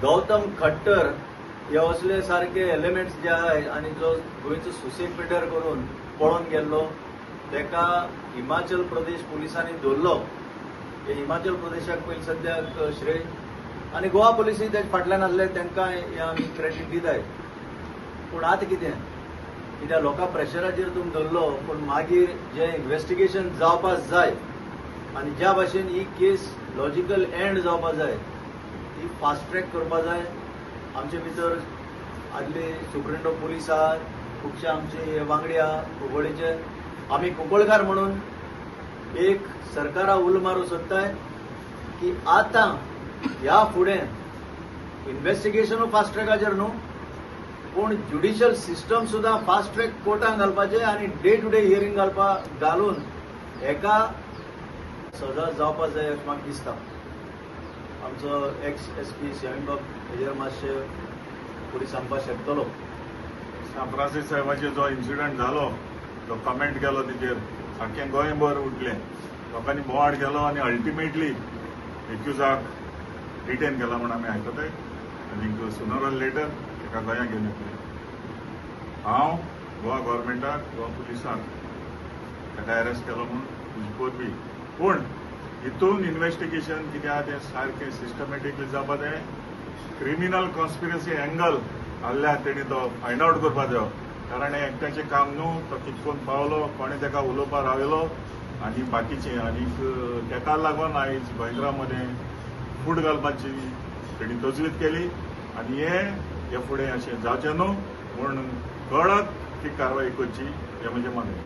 गौतम खट्टर हे असले सारखे एलिमेंट्स जे आहे आणि जो गोयचो सुसेक पिटर करून पळून गेल्लो तेका हिमाचल प्रदेश पुलिसांनी धरलो. हे हिमाचल प्रदेशाक पयलीं सद्याक श्रेय आणि गोवा पुलिसूय तेजे फाटल्यान आसले तांकां हे आमी क्रेडीट दिताय. पूण आतां कितें कित्याक लोकां प्रेशराचेर तुमी धरलो पूण मागीर जे इन्व्हेस्टिगेशन जावपाक जाय आनी ज्या भाशेन ही केस लॉजिकल एंड जावपाक जाय ती फास्ट ट्रॅक करपाक जाय. आमचे भितर आदले सुप्रिंटो पुलीस आहात, खुबशे आमचे वांगडी आहा कुंकळेचे. आमी कुंकळकार म्हणून एक सरकारा उलो मारूं सोदताय की आतां ह्या फुडें इन्व्हेस्टिगेशनूय फास्ट ट्रॅकाचेर न्हू पूण ज्युडिशियल सिस्टम सुद्दां फास्ट ट्रॅक कोर्टान घालपाचें आनी डे टू डे हियरींग घालून हेका सजा जावपाक जाय अशें म्हाका दिसता. आमचो एक्स SP शेणबाब हेजेर मातशें फुडें सांगपाक शकतलो. सांप्रासीस साहेबाचेर जो इन्सिडंट जालो तो कमेंट केलो तेजेर सारकें गोंयभर उठलें. लोकांनी बोवाळ केलो आनी अल्टिमेटली एक्युजाक डिटेन केला म्हूण आमी आयकताय. आनीक सुनर ऑर लेटर ताका गोंयांत घेवन येतले. हांव गोवा गव्हर्मेंटाक गोवा पुलिसाक ताका अरेस्ट केलो म्हूण तुजे परबी. पूण हितून इन्व्हेस्टिगेशन कितें आहा तें सारकें सिस्टमॅटिकली जावपा जाय. क्रिमिनल कॉन्स्पिरसी एंगल आहल्यार तेणी तो फायंड आवट करपा जायो. कारण हें एकट्याचें काम न्हू. तो कितकोन पावलो, कोणें ताका उलोवपा रावयलो आनी बाकीचें. आनीक तेका लागून आयज गोंयकारा मदें फूट घालपाची तेणी तजवीज केली आनी हे फुडें अशें जावचें न्हू म्हूण कडक ती कारवाय करची हें म्हजें मागणें.